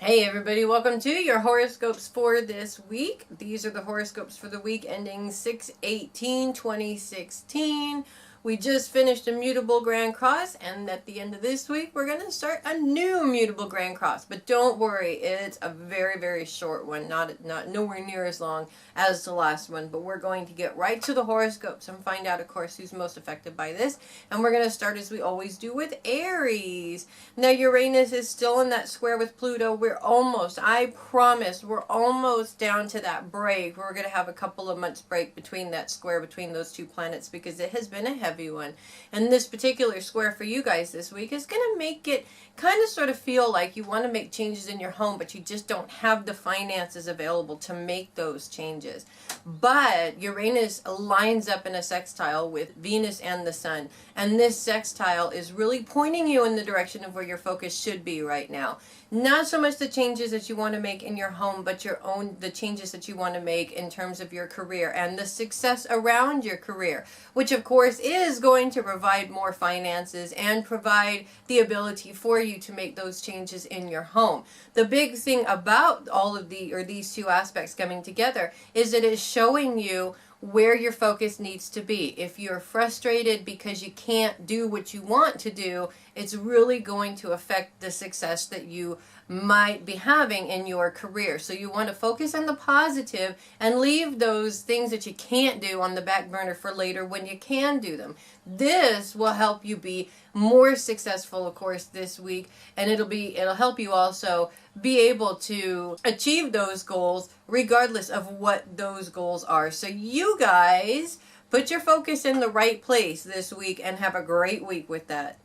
Hey everybody, welcome to your horoscopes for this week. These are the horoscopes for the week ending 6/18/2016. We just finished a mutable Grand Cross, and at the end of this week we're going to start a new mutable Grand Cross. But don't worry, it's a very short one, not nowhere near as long as the last one. But we're going to get right to the horoscopes and find out, of course, who's most affected by this. And we're going to start as we always do with Aries. Now Uranus is still in that square with Pluto. We're almost, I promise, we're almost down to that break. We're going to have a couple of months break between that square between those two planets because it has been a heavy one. And this particular square for you guys this week is going to make it kind of sort of feel like you want to make changes in your home, but you just don't have the finances available to make those changes. But Uranus lines up in a sextile with Venus and the Sun. And this sextile is really pointing you in the direction of where your focus should be right now. Not so much the changes that you want to make in your home, but the changes that you want to make in terms of your career and the success around your career, which of course is going to provide more finances and provide the ability for you to make those changes in your home. The big thing about all of these two aspects coming together is that it's showing you where your focus needs to be. If you're frustrated because you can't do what you want to do, it's really going to affect the success that you might be having in your career. So you want to focus on the positive and leave those things that you can't do on the back burner for later when you can do them. This will help you be more successful, of course, this week, and it'll help you also be able to achieve those goals regardless of what those goals are. So you guys put your focus in the right place this week and have a great week with that.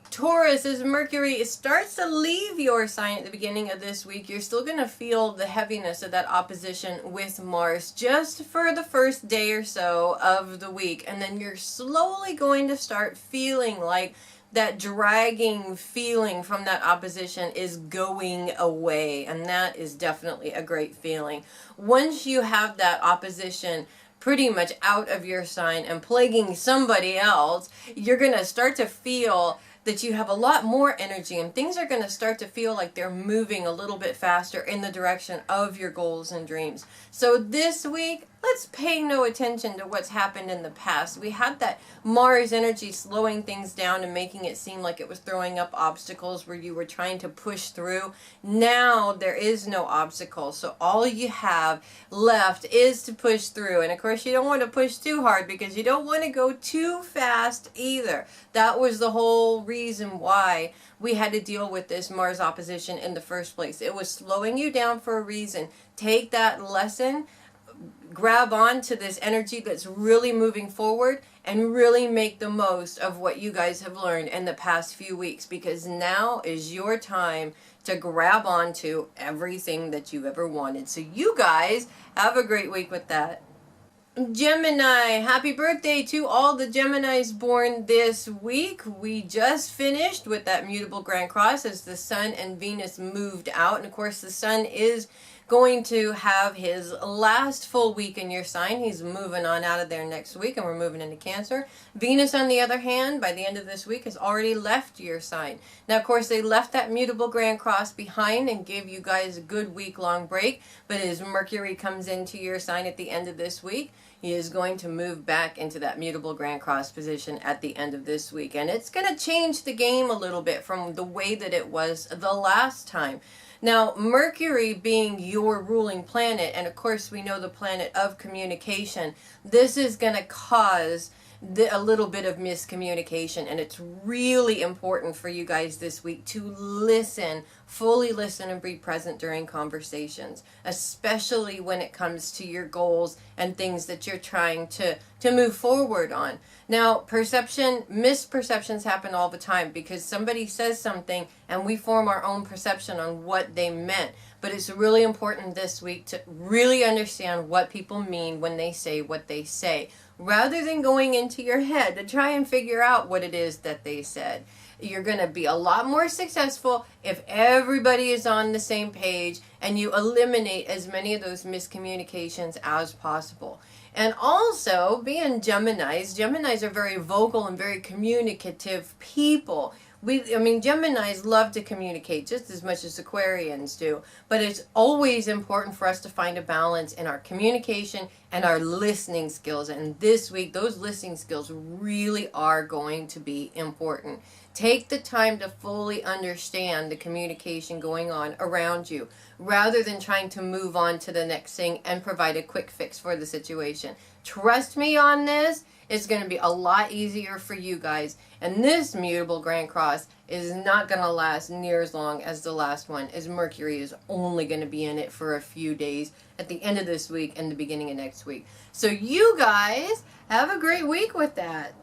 Taurus, as Mercury starts to leave your sign at the beginning of this week, you're still going to feel the heaviness of that opposition with Mars just for the first day or so of the week. And then you're slowly going to start feeling like that dragging feeling from that opposition is going away. And that is definitely a great feeling. Once you have that opposition pretty much out of your sign and plaguing somebody else, you're going to start to feel that you have a lot more energy and things are going to start to feel like they're moving a little bit faster in the direction of your goals and dreams. So this week, let's pay no attention to what's happened in the past. We had that Mars energy slowing things down and making it seem like it was throwing up obstacles where you were trying to push through. Now there is no obstacle. So all you have left is to push through. And of course you don't want to push too hard because you don't want to go too fast either. That was the whole reason why we had to deal with this Mars opposition in the first place. It was slowing you down for a reason. Take that lesson, grab on to this energy that's really moving forward and really make the most of what you guys have learned in the past few weeks, because now is your time to grab on to everything that you've ever wanted. So you guys have a great week with that. Gemini, happy birthday to all the Geminis born this week. We just finished with that mutable Grand Cross as the Sun and Venus moved out. And of course the Sun is going to have his last full week in your sign. He's moving on out of there next week and we're moving into Cancer. Venus, on the other hand, by the end of this week has already left your sign. Now, of course, they left that mutable Grand Cross behind and gave you guys a good week-long break. But as Mercury comes into your sign at the end of this week, he is going to move back into that mutable Grand Cross position at the end of this week. And it's going to change the game a little bit from the way that it was the last time. Now, Mercury being your ruling planet, and of course we know the planet of communication, this is going to cause a little bit of miscommunication, and it's really important for you guys this week to listen, fully listen and be present during conversations, especially when it comes to your goals and things that you're trying to move forward on. Now, misperceptions happen all the time because somebody says something and we form our own perception on what they meant. But it's really important this week to really understand what people mean when they say what they say, rather than going into your head to try and figure out what it is that they said. You're going to be a lot more successful if everybody is on the same page and you eliminate as many of those miscommunications as possible. And also, being Geminis are very vocal and very communicative people. Geminis love to communicate just as much as Aquarians do, but it's always important for us to find a balance in our communication and our listening skills. And this week, those listening skills really are going to be important. Take the time to fully understand the communication going on around you, rather than trying to move on to the next thing and provide a quick fix for the situation. Trust me on this. It's going to be a lot easier for you guys. And this mutable Grand Cross is not going to last near as long as the last one, as Mercury is only going to be in it for a few days at the end of this week and the beginning of next week. So you guys have a great week with that.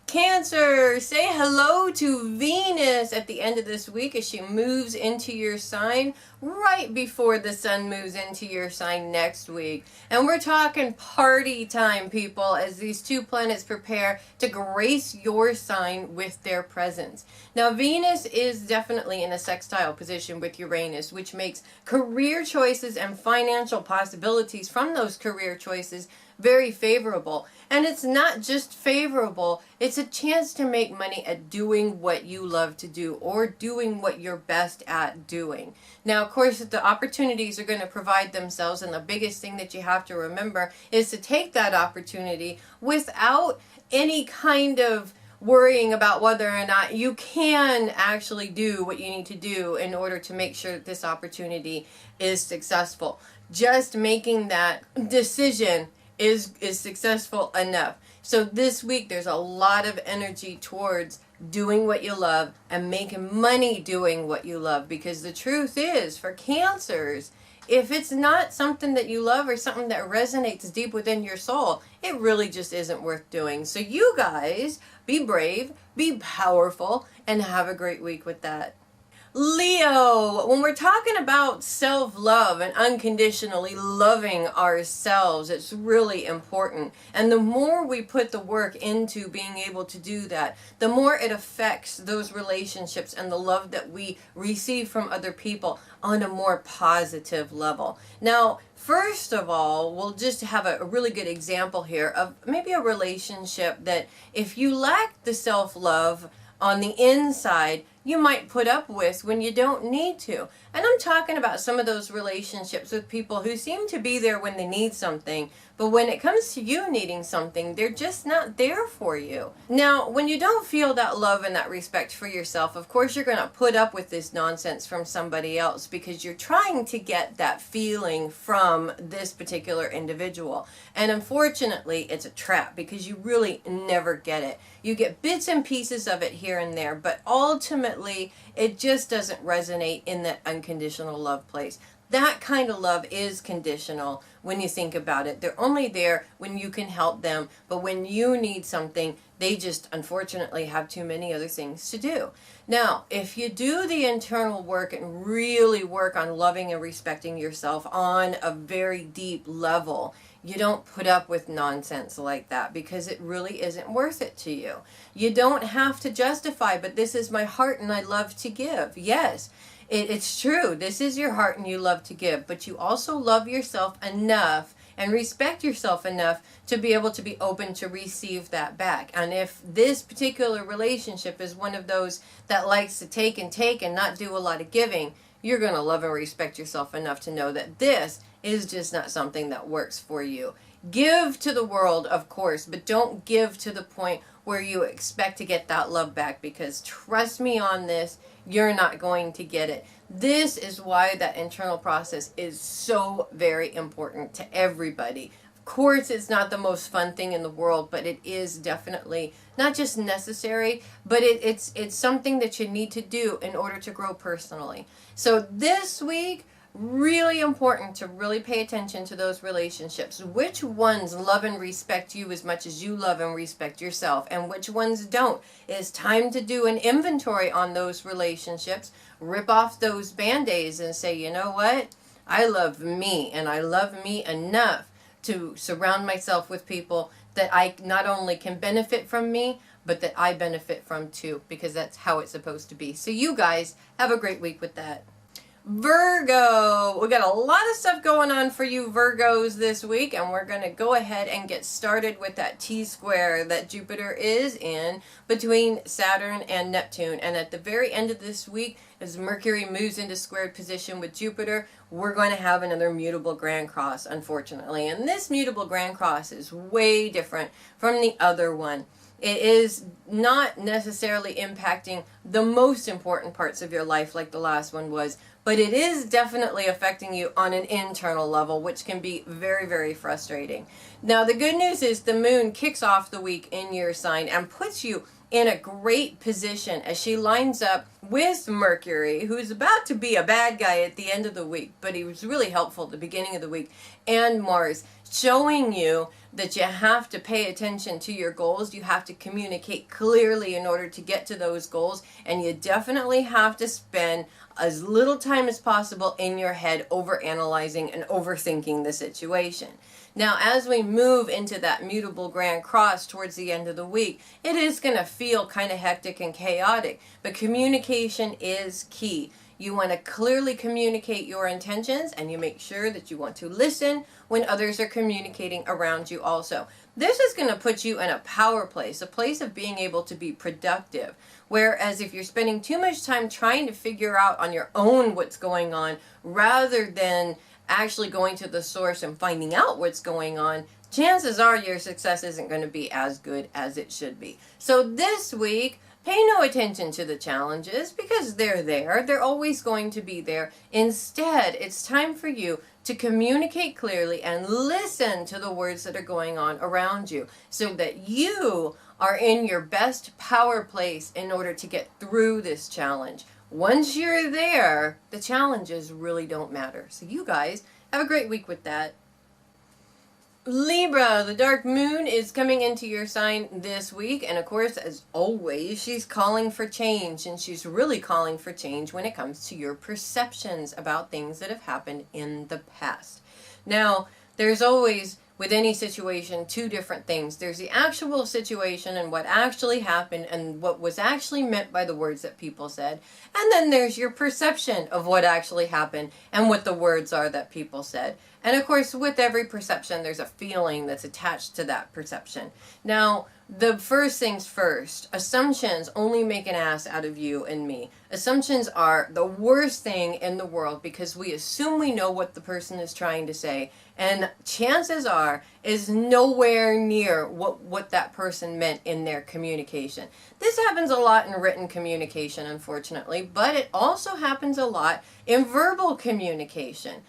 Cancer, say hello to Venus at the end of this week as she moves into your sign right before the sun moves into your sign next week. And we're talking party time, people, as these two planets prepare to grace your sign with their presence. Now, Venus is definitely in a sextile position with Uranus, which makes career choices and financial possibilities from those career choices very favorable. And it's not just favorable, it's a chance to make money at doing what you love to do, or doing what you're best at doing. Now, of course, the opportunities are going to provide themselves, and the biggest thing that you have to remember is to take that opportunity without any kind of worrying about whether or not you can actually do what you need to do in order to make sure that this opportunity is successful. Just making that decision is successful enough. So this week there's a lot of energy towards doing what you love and making money doing what you love, because the truth is, for Cancers, if it's not something that you love or something that resonates deep within your soul, it really just isn't worth doing. So you guys, be brave, be powerful, and have a great week with that. Leo, when we're talking about self-love and unconditionally loving ourselves, it's really important. And the more we put the work into being able to do that, the more it affects those relationships and the love that we receive from other people on a more positive level. Now, first of all, we'll just have a really good example here of maybe a relationship that if you lack the self-love on the inside, you might put up with when you don't need to. And I'm talking about some of those relationships with people who seem to be there when they need something, but when it comes to you needing something, they're just not there for you. Now, when you don't feel that love and that respect for yourself, of course you're going to put up with this nonsense from somebody else because you're trying to get that feeling from this particular individual. And unfortunately, it's a trap because you really never get it. You get bits and pieces of it here and there, but ultimately, it just doesn't resonate in that unconditional love place. That kind of love is conditional when you think about it. They're only there when you can help them, but when you need something, they just unfortunately have too many other things to do. Now, if you do the internal work and really work on loving and respecting yourself on a very deep level, you don't put up with nonsense like that because it really isn't worth it to you. You don't have to justify, but this is my heart and I love to give. Yes, it's true. This is your heart and you love to give, but you also love yourself enough and respect yourself enough to be able to be open to receive that back. And if this particular relationship is one of those that likes to take and not do a lot of giving, you're going to love and respect yourself enough to know that this is just not something that works for you. Give to the world, of course, but don't give to the point where you expect to get that love back, because trust me on this, you're not going to get it. This is why that internal process is so very important to everybody. Of course, it's not the most fun thing in the world, but it is definitely not just necessary, but it's something that you need to do in order to grow personally. So this week, really important to really pay attention to those relationships. Which ones love and respect you as much as you love and respect yourself, and which ones don't. It's time to do an inventory on those relationships. Rip off those band-aids and say, you know what? I love me, and I love me enough to surround myself with people that I not only can benefit from me, but that I benefit from too, because that's how it's supposed to be. So you guys have a great week with that. Virgo, we got a lot of stuff going on for you Virgos this week, and we're going to go ahead and get started with that T-square that Jupiter is in between Saturn and Neptune. And at the very end of this week, as Mercury moves into squared position with Jupiter, we're going to have another mutable grand cross, unfortunately. And this mutable grand cross is way different from the other one. It is not necessarily impacting the most important parts of your life like the last one was, but it is definitely affecting you on an internal level, which can be very, very frustrating. Now, the good news is the moon kicks off the week in your sign and puts you in a great position as she lines up with Mercury, who's about to be a bad guy at the end of the week, but he was really helpful at the beginning of the week, and Mars, showing you that you have to pay attention to your goals. You have to communicate clearly in order to get to those goals, and you definitely have to spend as little time as possible in your head overanalyzing and overthinking the situation. Now, as we move into that mutable grand cross towards the end of the week, it is going to feel kind of hectic and chaotic, but communication is key. You want to clearly communicate your intentions, and you make sure that you want to listen when others are communicating around you also. This is going to put you in a power place, a place of being able to be productive. Whereas if you're spending too much time trying to figure out on your own what's going on, rather than actually going to the source and finding out what's going on, chances are your success isn't going to be as good as it should be. So this week, pay no attention to the challenges because they're there. They're always going to be there. Instead, it's time for you to communicate clearly and listen to the words that are going on around you so that you are in your best power place in order to get through this challenge. Once you're there, the challenges really don't matter. So you guys have a great week with that. Libra, the dark moon is coming into your sign this week, and of course, as always, she's calling for change, and she's really calling for change when it comes to your perceptions about things that have happened in the past. Now, there's always, with any situation, two different things. There's the actual situation and what actually happened and what was actually meant by the words that people said, and then there's your perception of what actually happened and what the words are that people said. And of course, with every perception, there's a feeling that's attached to that perception. Now, the first things first, assumptions only make an ass out of you and me. Assumptions are the worst thing in the world because we assume we know what the person is trying to say, and chances are is nowhere near what that person meant in their communication. This happens a lot in written communication, unfortunately, but it also happens a lot in verbal communication.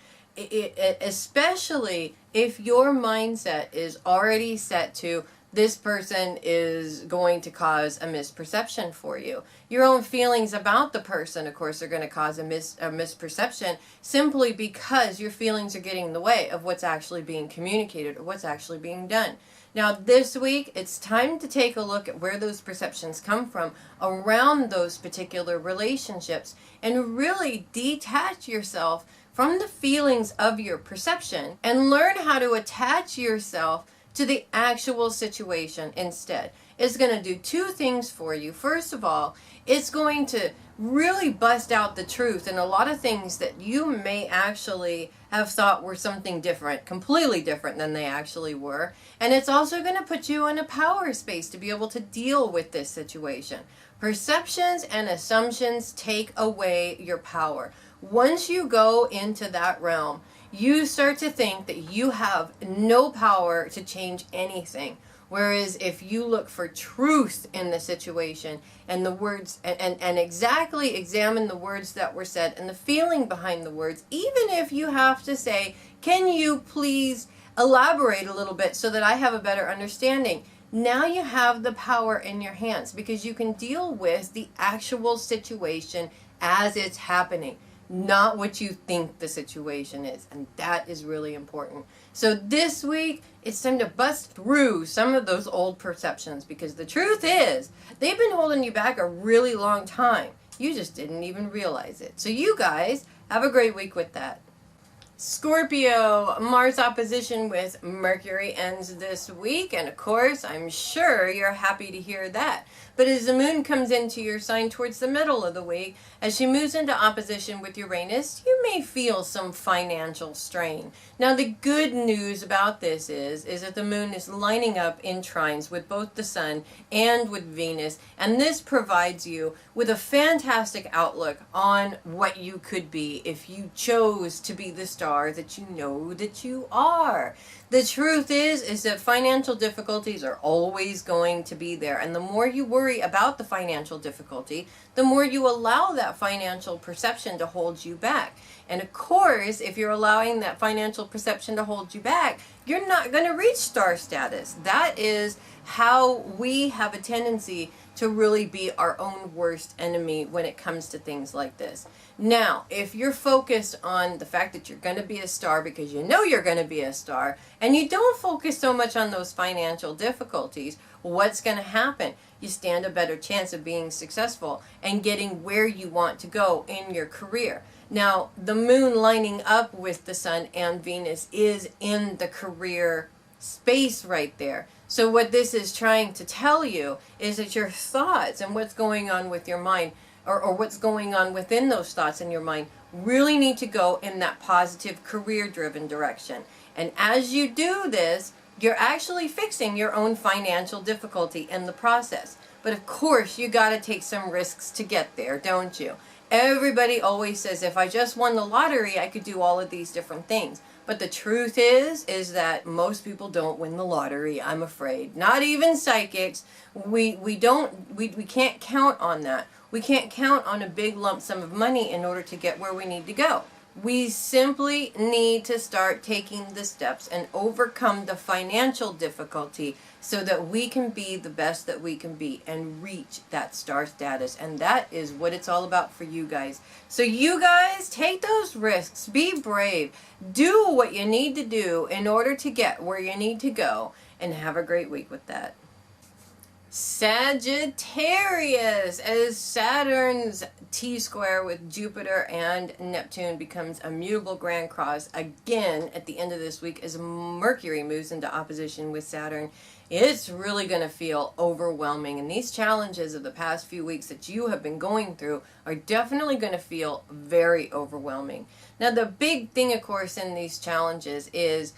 Especially if your mindset is already set to this person is going to cause a misperception for you. Your own feelings about the person, of course, are going to cause a misperception simply because your feelings are getting in the way of what's actually being communicated or what's actually being done. Now, this week, it's time to take a look at where those perceptions come from around those particular relationships and really detach yourself from the feelings of your perception and learn how to attach yourself to the actual situation instead. It's going to do two things for you. First of all, it's going to really bust out the truth and a lot of things that you may actually have thought were something different, completely different than they actually were. And it's also going to put you in a power space to be able to deal with this situation. Perceptions and assumptions take away your power. Once you go into that realm, you start to think that you have no power to change anything. Whereas if you look for truth in the situation and the words and exactly examine the words that were said and the feeling behind the words, even if you have to say, can you please elaborate a little bit so that I have a better understanding? Now you have the power in your hands because you can deal with the actual situation as it's happening, not what you think the situation is. And that is really important. So this week, it's time to bust through some of those old perceptions because the truth is, they've been holding you back a really long time. You just didn't even realize it. So you guys, have a great week with that. Scorpio, Mars opposition with Mercury ends this week, and of course, I'm sure you're happy to hear that. But as the moon comes into your sign towards the middle of the week, as she moves into opposition with Uranus, you may feel some financial strain. Now, the good news about this is that the moon is lining up in trines with both the sun and with Venus, and this provides you with a fantastic outlook on what you could be if you chose to be the star that you know that you are. The truth is that financial difficulties are always going to be there, and the more you worry about the financial difficulty, the more you allow that financial perception to hold you back. And of course, if you're allowing that financial perception to hold you back, you're not going to reach star status. That is how we have a tendency to really be our own worst enemy when it comes to things like this. Now, if you're focused on the fact that you're going to be a star because you know you're going to be a star, and you don't focus so much on those financial difficulties, what's going to happen? You stand a better chance of being successful and getting where you want to go in your career. Now, the moon lining up with the sun and Venus is in the career space right there. So what this is trying to tell you is that your thoughts and what's going on with your mind, or what's going on within those thoughts in your mind, really need to go in that positive career-driven direction. And as you do this, you're actually fixing your own financial difficulty in the process. But of course, you got to take some risks to get there, don't you? Everybody always says, if I just won the lottery, I could do all of these different things. But the truth is that most people don't win the lottery, I'm afraid. Not even psychics. We can't count on that. We can't count on a big lump sum of money in order to get where we need to go. We simply need to start taking the steps and overcome the financial difficulty so that we can be the best that we can be and reach that star status. And that is what it's all about for you guys. So you guys, take those risks, be brave, do what you need to do in order to get where you need to go, and have a great week with that. Sagittarius, as Saturn's T-square with Jupiter and Neptune becomes a mutable grand cross again at the end of this week as Mercury moves into opposition with Saturn, it's really going to feel overwhelming. And these challenges of the past few weeks that you have been going through are definitely going to feel very overwhelming. Now, the big thing, of course, in these challenges is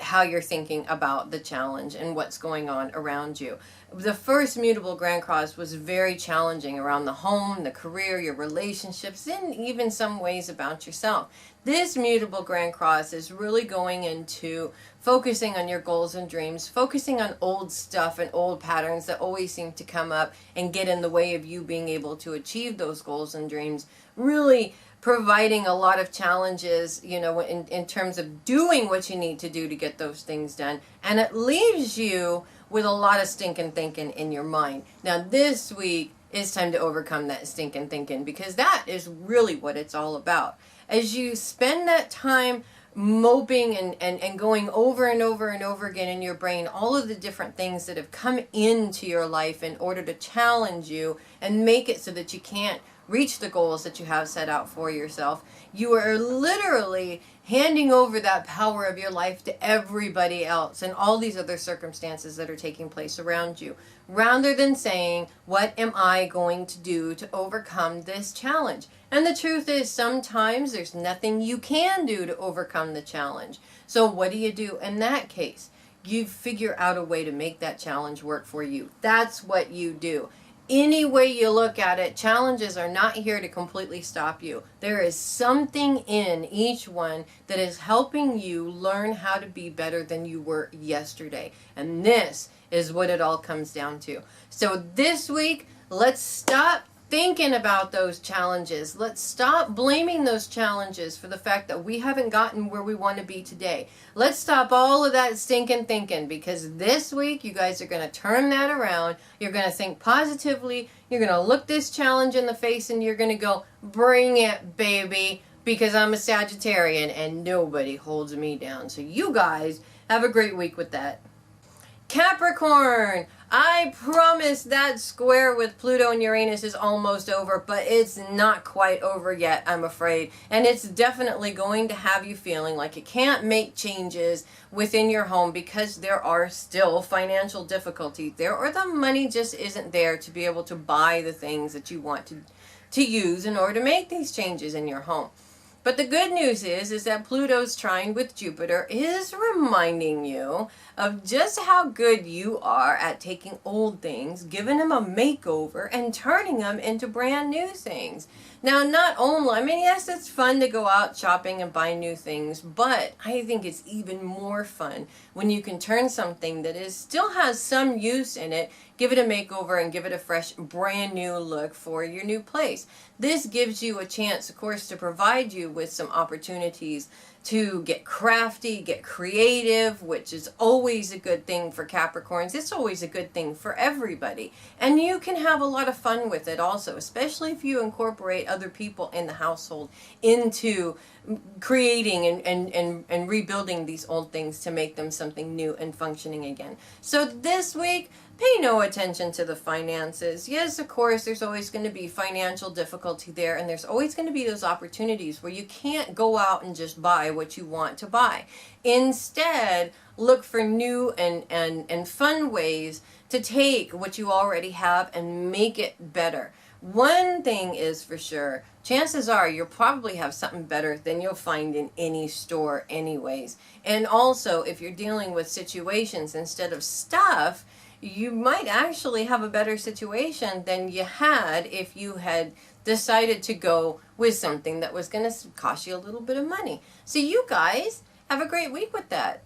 how you're thinking about the challenge and what's going on around you. The first mutable grand cross was very challenging around the home, the career, your relationships, and even some ways about yourself. This mutable grand cross is really going into focusing on your goals and dreams, focusing on old stuff and old patterns that always seem to come up and get in the way of you being able to achieve those goals and dreams, really providing a lot of challenges, you know, in terms of doing what you need to do to get those things done. And it leaves you with a lot of stinking thinking in your mind. Now, this week is time to overcome that stinking thinking, because that is really what it's all about. As you spend that time moping and going over and over and over again in your brain all of the different things that have come into your life in order to challenge you and make it so that you can't reach the goals that you have set out for yourself, you are literally handing over that power of your life to everybody else and all these other circumstances that are taking place around you, rather than saying, what am I going to do to overcome this challenge? And the truth is, sometimes there's nothing you can do to overcome the challenge. So what do you do in that case? You figure out a way to make that challenge work for you. That's what you do. Any way you look at it, challenges are not here to completely stop you. There is something in each one that is helping you learn how to be better than you were yesterday. And this is what it all comes down to. So this week, let's stop thinking about those challenges. Let's stop blaming those challenges for the fact that we haven't gotten where we want to be today. Let's stop all of that stinking thinking, because this week you guys are going to turn that around. You're going to think positively. You're going to look this challenge in the face and you're going to go, bring it, baby, because I'm a Sagittarian and nobody holds me down. So you guys have a great week with that. Capricorn, I promise that square with Pluto and Uranus is almost over, but it's not quite over yet, I'm afraid. And it's definitely going to have you feeling like you can't make changes within your home because there are still financial difficulties there, or the money just isn't there to be able to buy the things that you want to use in order to make these changes in your home. But the good news is that Pluto's trine with Jupiter is reminding you of just how good you are at taking old things, giving them a makeover, and turning them into brand new things. Now, not only, I mean, yes, it's fun to go out shopping and buy new things, but I think it's even more fun when you can turn something that still has some use in it, give it a makeover, and give it a fresh, brand new look for your new place. This gives you a chance, of course, to provide you with some opportunities to get crafty, get creative, which is always a good thing for Capricorns. It's always a good thing for everybody. And you can have a lot of fun with it also, especially if you incorporate other people in the household into creating and rebuilding these old things to make them something new and functioning again. So this week, pay no attention to the finances. Yes, of course, there's always going to be financial difficulty there, and there's always going to be those opportunities where you can't go out and just buy what you want to buy. Instead, look for new and fun ways to take what you already have and make it better. One thing is for sure, chances are you'll probably have something better than you'll find in any store anyways. And also, if you're dealing with situations instead of stuff, you might actually have a better situation than you had if you had decided to go with something that was going to cost you a little bit of money. So you guys have a great week with that.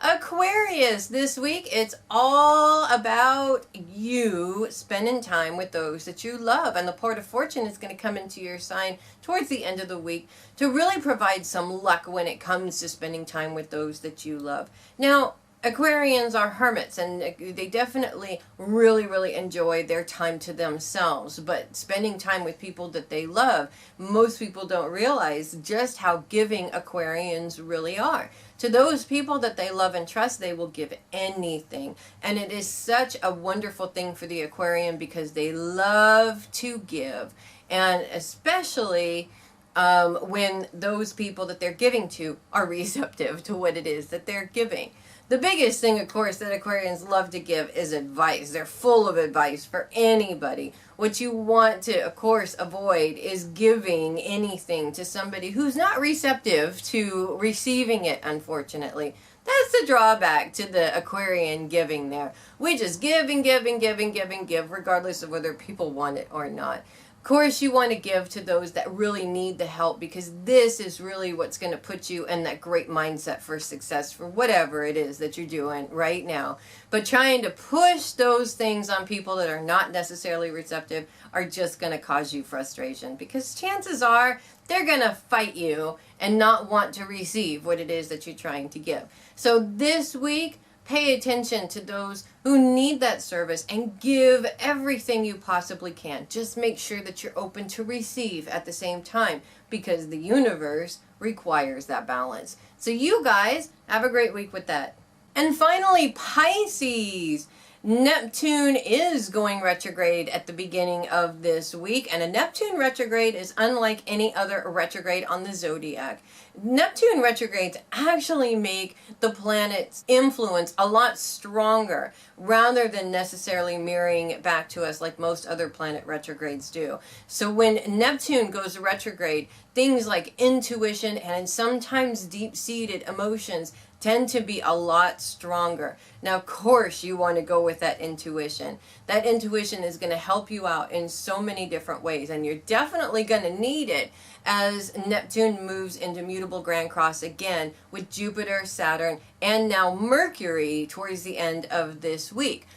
Aquarius, this week, it's all about you spending time with those that you love. And the Port of Fortune is going to come into your sign towards the end of the week to really provide some luck when it comes to spending time with those that you love. Now, Aquarians are hermits, and they definitely really enjoy their time to themselves, but spending time with people that they love, most people don't realize just how giving Aquarians really are. To those people that they love and trust, they will give anything, and it is such a wonderful thing for the Aquarian because they love to give, and especially when those people that they're giving to are receptive to what it is that they're giving. The biggest thing, of course, that Aquarians love to give is advice. They're full of advice for anybody. What you want to, of course, avoid is giving anything to somebody who's not receptive to receiving it, unfortunately. That's the drawback to the Aquarian giving there. We just give and give and give and give and give, regardless of whether people want it or not. Of course, you want to give to those that really need the help, because this is really what's going to put you in that great mindset for success for whatever it is that you're doing right now. But trying to push those things on people that are not necessarily receptive are just going to cause you frustration, because chances are they're going to fight you and not want to receive what it is that you're trying to give. So this week, pay attention to those who need that service and give everything you possibly can. Just make sure that you're open to receive at the same time, because the universe requires that balance. So you guys have a great week with that. And finally, Pisces. Neptune is going retrograde at the beginning of this week, and a Neptune retrograde is unlike any other retrograde on the zodiac. Neptune retrogrades actually make the planet's influence a lot stronger, rather than necessarily mirroring it back to us like most other planet retrogrades do. So when Neptune goes retrograde, things like intuition and sometimes deep-seated emotions tend to be a lot stronger. Now, of course, you want to go with that intuition. That intuition is going to help you out in so many different ways, and you're definitely going to need it as Neptune moves into mutable Grand Cross again with Jupiter, Saturn, and now Mercury towards the end of this week.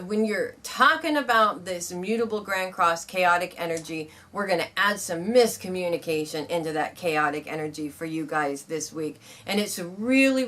When you're talking about this mutable Grand Cross chaotic energy, we're going to add some miscommunication into that chaotic energy for you guys this week. And it's really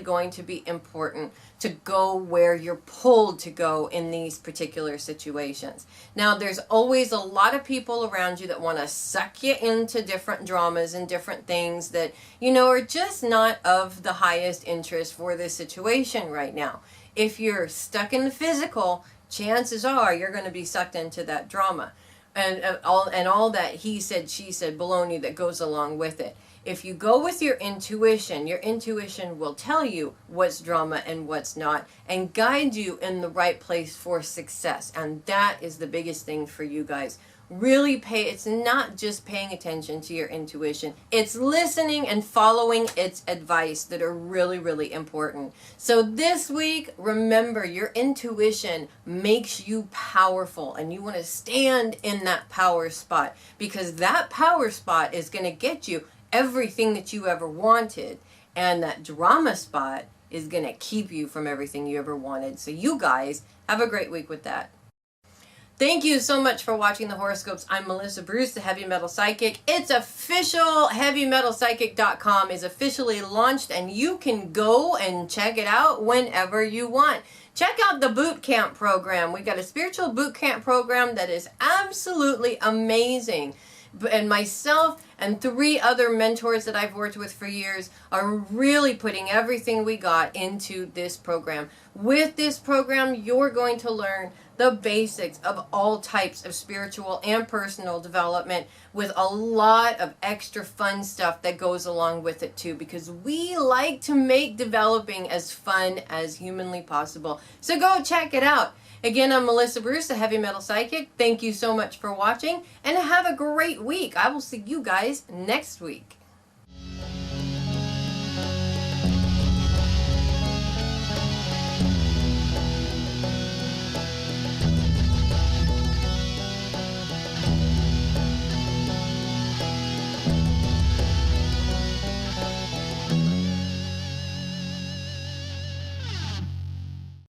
going to be important to go where you're pulled to go in these particular situations. Now, there's always a lot of people around you that want to suck you into different dramas and different things that, you know, are just not of the highest interest for this situation right now. If you're stuck in the physical, chances are you're going to be sucked into that drama and all that he said, she said, baloney that goes along with it. If you go with your intuition will tell you what's drama and what's not, and guide you in the right place for success. And that is the biggest thing for you guys. Really it's not just paying attention to your intuition, it's listening and following its advice that are really, really important. So this week, remember, your intuition makes you powerful, and you want to stand in that power spot, because that power spot is going to get you everything that you ever wanted, and that drama spot is going to keep you from everything you ever wanted. So you guys have a great week with that. Thank you so much for watching the horoscopes. I'm Melissa Bruce, the Heavy Metal Psychic. It's official. HeavyMetalPsychic.com is officially launched, and you can go and check it out whenever you want. Check out the boot camp program. We've got a spiritual boot camp program that is absolutely amazing. And myself and 3 other mentors that I've worked with for years are really putting everything we got into this program. With this program, you're going to learn the basics of all types of spiritual and personal development, with a lot of extra fun stuff that goes along with it too, because we like to make developing as fun as humanly possible. So go check it out. Again, I'm Melissa Bruce, the Heavy Metal Psychic. Thank you so much for watching, and have a great week. I will see you guys next week.